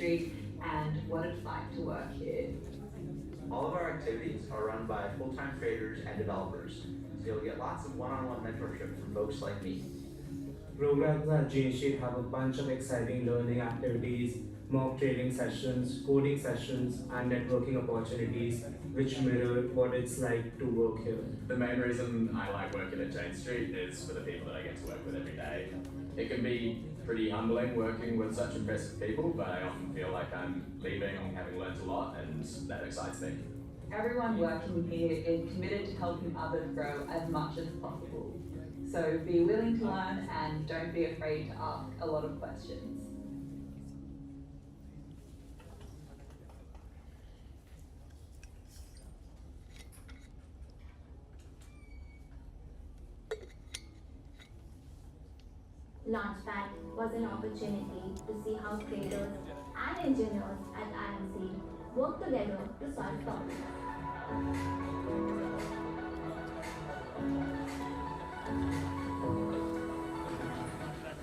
Street and what it's like to work here. All of our activities are run by full-time traders and developers, so you'll get lots of one-on-one mentorship from folks like me. Programs at JSheet have a bunch of exciting learning activities, mock trading sessions, coding sessions, and networking opportunities which mirror what it's like to work here. The main reason I like working at Jane Street is for the people that I get to work with every day. It can be pretty humbling working with such impressive people, but I often feel like I'm leaving having learned a lot, and that excites me. Everyone working here is committed to helping others grow as much as possible. So be willing to learn and don't be afraid to ask a lot of questions. Launchpad was an opportunity to see how traders and engineers at IMC work together to solve problems.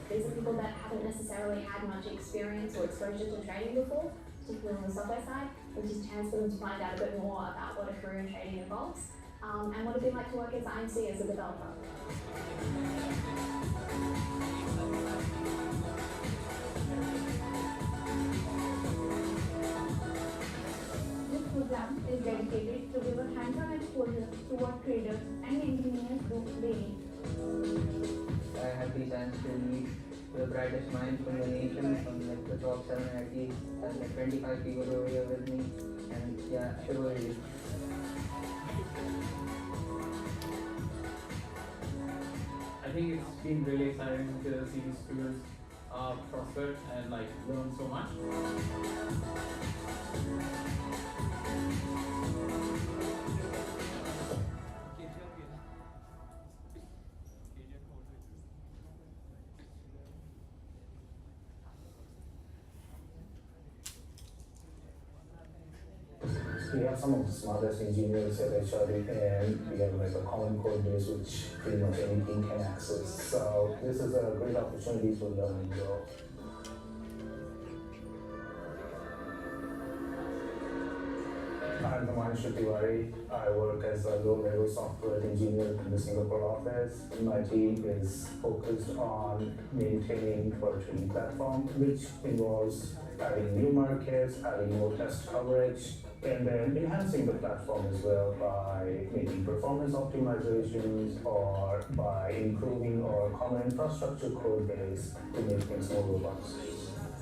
These are people that haven't necessarily had much experience or exposure to trading before, particularly on the software side, which is a chance for them to find out a bit more about what a career in trading involves, and what it'd be like to work as IMC as a developer. This program is dedicated to give a hands-on exposure to what traders and engineers do daily. I had the chance to meet the brightest minds from the nation, from like the top 7 IT. There's like 25 people over here with me, and yeah, it was really. I think it's been really exciting to see these students prosper and like learn so much. We have some of the smartest engineers at HRD, and we have like a common code base which pretty much anything can access. So this is a great opportunity to learn and grow. I'm Himanshu Tiwari. I work as a low-level software engineer in the Singapore office. My team is focused on maintaining our trading platform, which involves adding new markets, adding more test coverage, and then enhancing the platform as well by making performance optimizations or by improving our common infrastructure code base to make things more robust.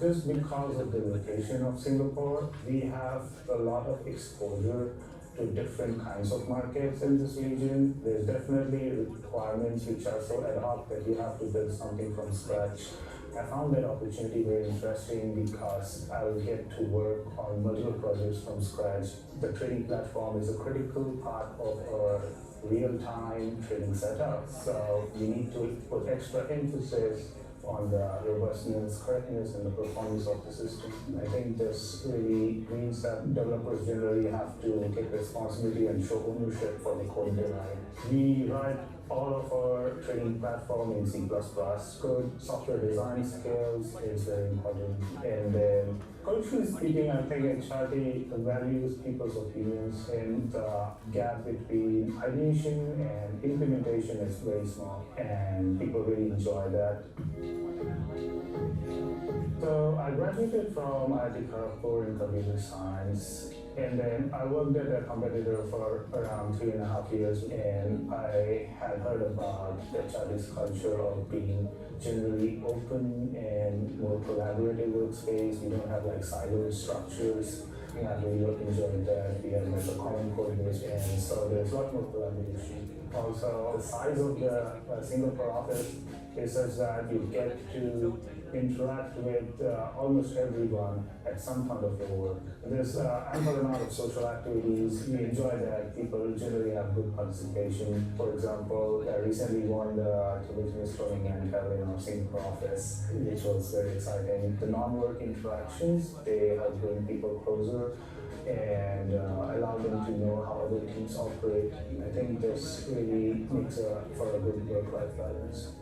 Just because of the location of Singapore, we have a lot of exposure to different kinds of markets in this region. There's definitely requirements which are so ad hoc that you have to build something from scratch. I found that opportunity very interesting because I will get to work on multiple projects from scratch. The trading platform is a critical part of our real-time trading setup, so we need to put extra emphasis on the robustness, correctness, and the performance of the system. I think this really means that developers generally have to take responsibility and show ownership for the code they write. We write all of our trading platform in C++. Good software design skills is very important. And then, culturally speaking, I think HRD values people's opinions, and the gap between ideation and implementation is very small, and people really enjoy that. So I graduated from IIT Kharagpur in computer science, and then I worked at a competitor for around 3.5 years, and I had heard about HRD's culture of being generally open and more collaborative workspace. We don't have like siloed structures. And I really enjoyed that. We have like a common code base, and so there's a lot more collaboration. Also, the size of the Singapore office is such that you get to interact with almost everyone at some point of your work. There's ample amount of social activities. We enjoy that. People generally have good participation. For example, I recently won the Television Tournament in our Singapore office, which was very exciting. The non-work interactions, they help bring people closer and allow them to know how other teams operate. I think this really makes for a good work-life balance.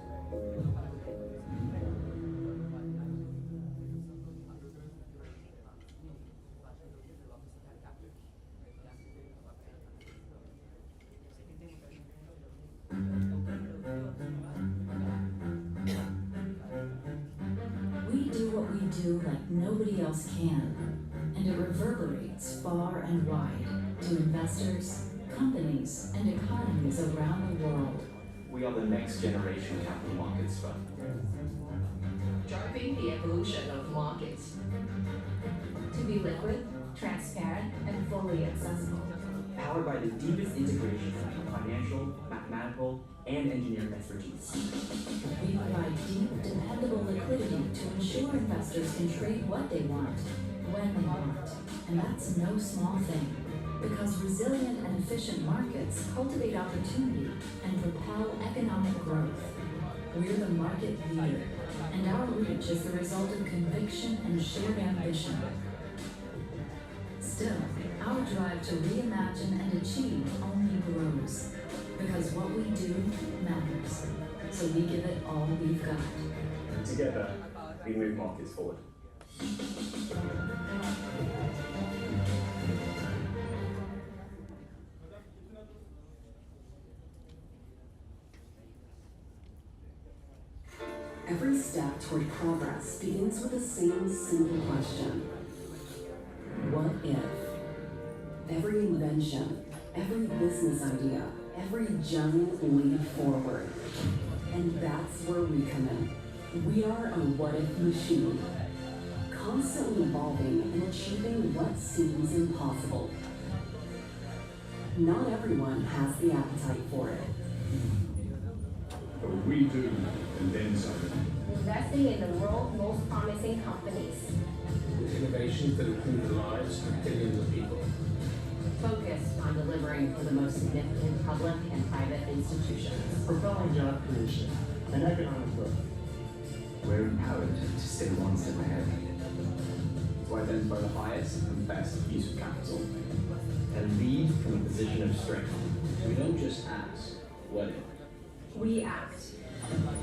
through like nobody else can, and it reverberates far and wide to investors, companies, and economies around the world. We are the next generation capital markets firm. Driving the evolution of markets. To be liquid, transparent, and fully accessible. Powered by the deepest integration of financial, mathematical, and engineering expertise. We provide deep, dependable liquidity to ensure investors can trade what they want, when they want. And that's no small thing, because resilient and efficient markets cultivate opportunity and propel economic growth. We're the market leader, and our reach is the result of conviction and shared ambition. Still, our drive to reimagine and achieve only grows, because what we do matters. So we give it all we've got. And together, we move markets forward. Every step toward progress begins with the same simple question. What if? Every invention, every business idea, every giant leap forward. And that's where we come in. We are a what-if machine, constantly evolving and achieving what seems impossible. Not everyone has the appetite for it. But we do, and then some. Investing in the world's most promising companies. With innovations that improve the lives of billions of people. Focused on delivering for the most significant public and private institutions. Propelling job creation and economic growth. We're empowered to stay one step ahead. To identify the highest and best use of capital. And lead from a position of strength. We don't just ask, what if? We act.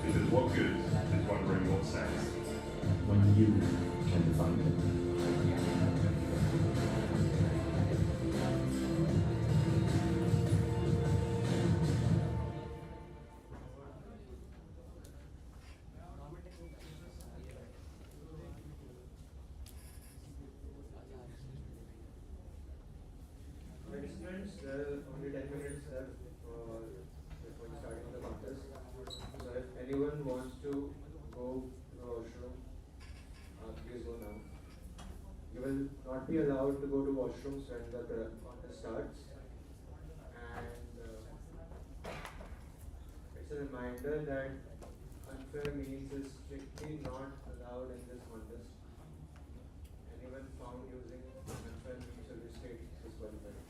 Because what good is wondering what's next? When you can define it. Participants, there are only 10 minutes left before starting the contest. So if anyone wants to go to the washroom, please go now. You will not be allowed to go to washrooms when the contest starts. And it's a reminder that unfair means is strictly not allowed in this contest. Anyone found using unfair means will be straight disqualified.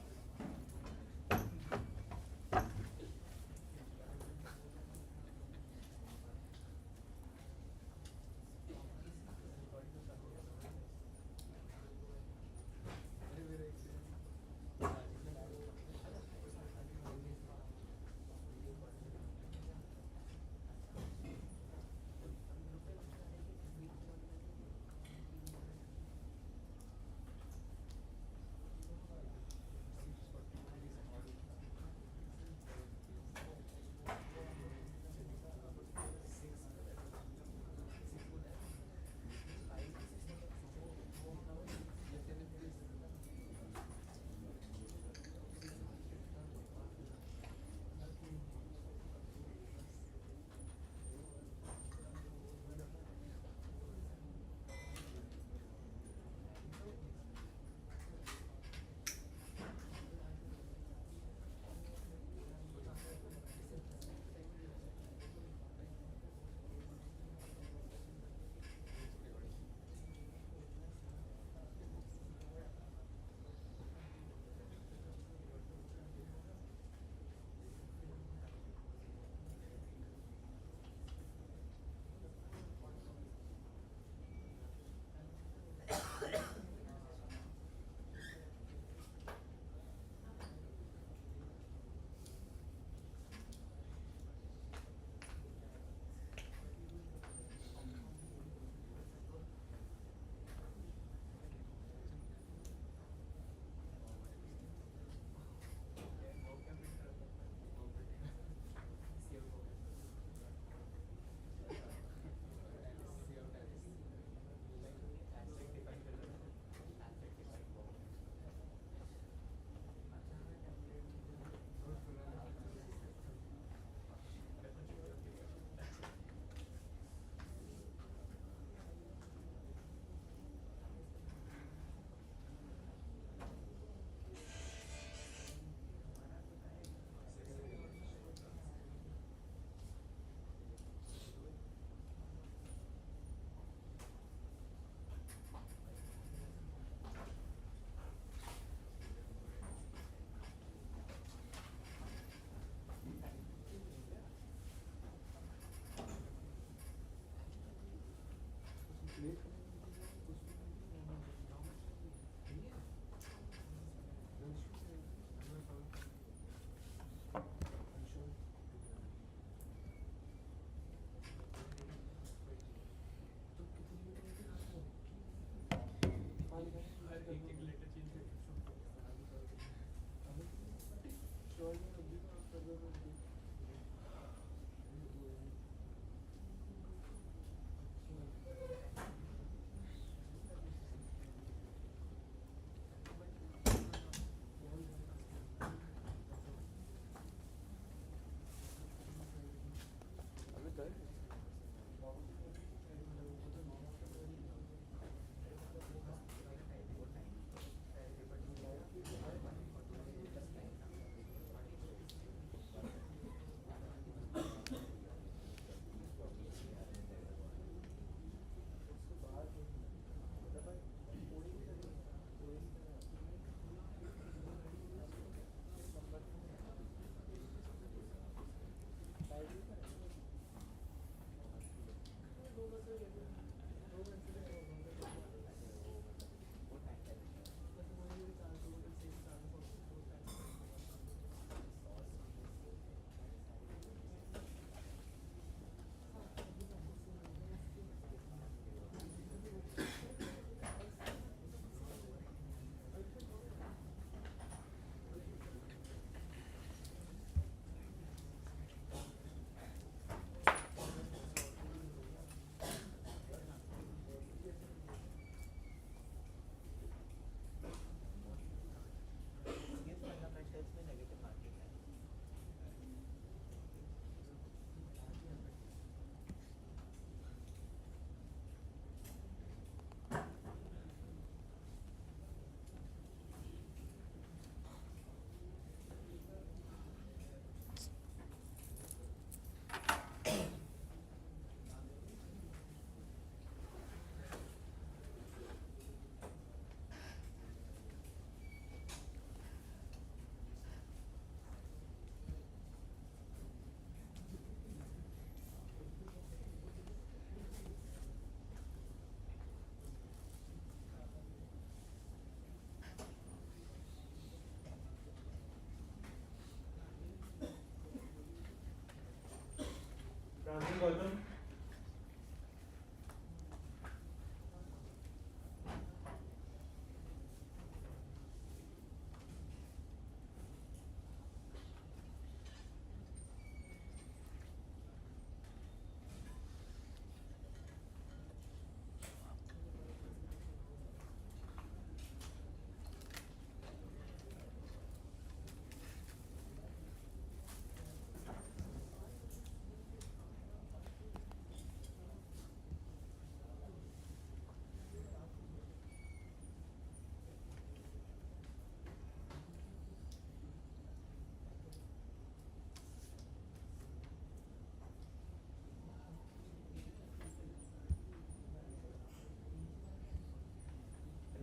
Francis Gautam.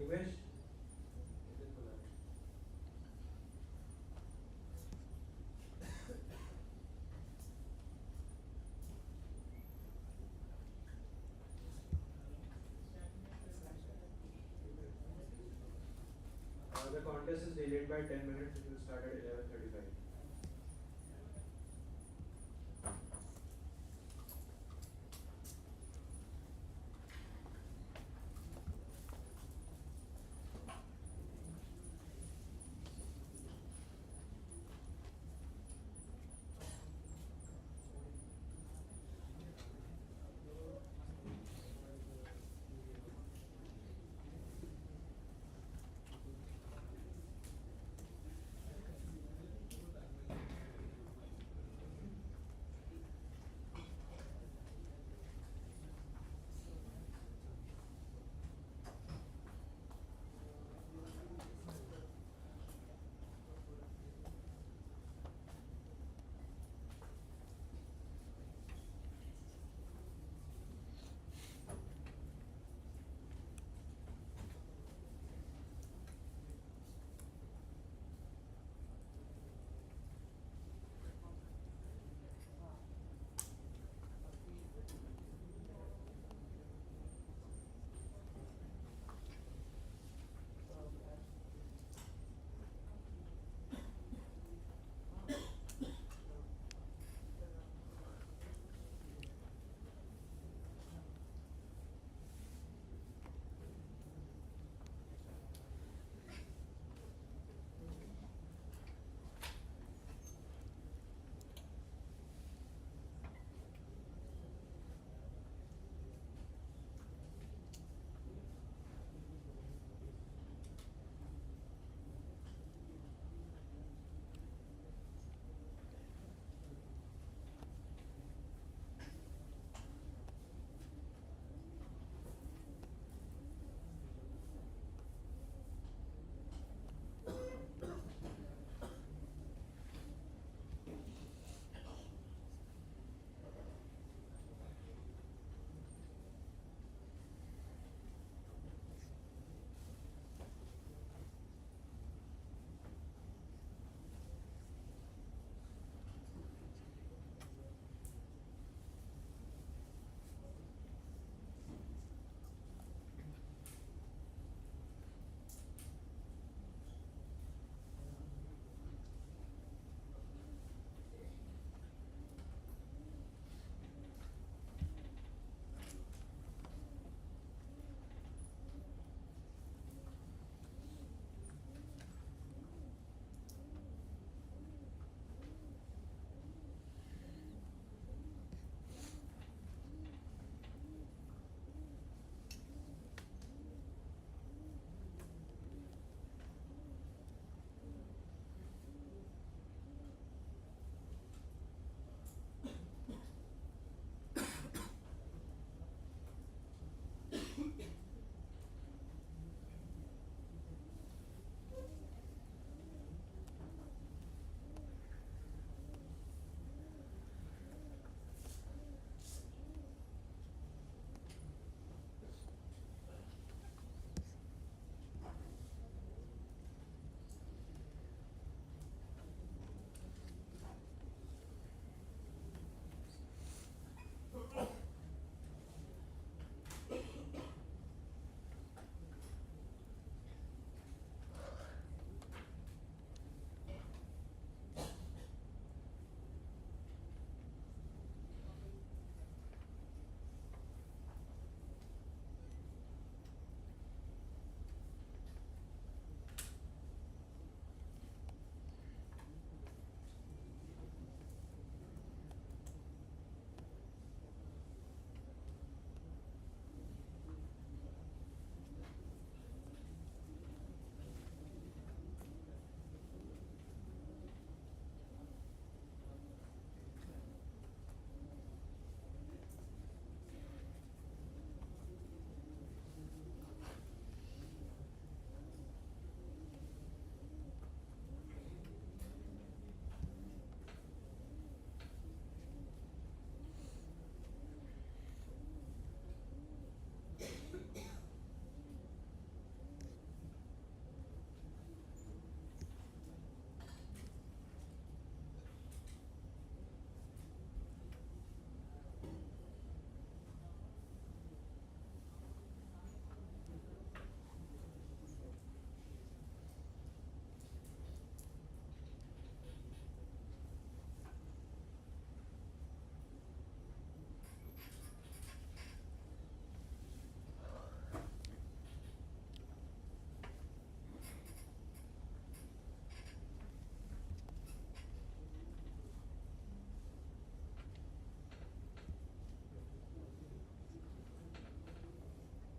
Nimesh. The contest is delayed by 10 minutes. It will start at 11:35.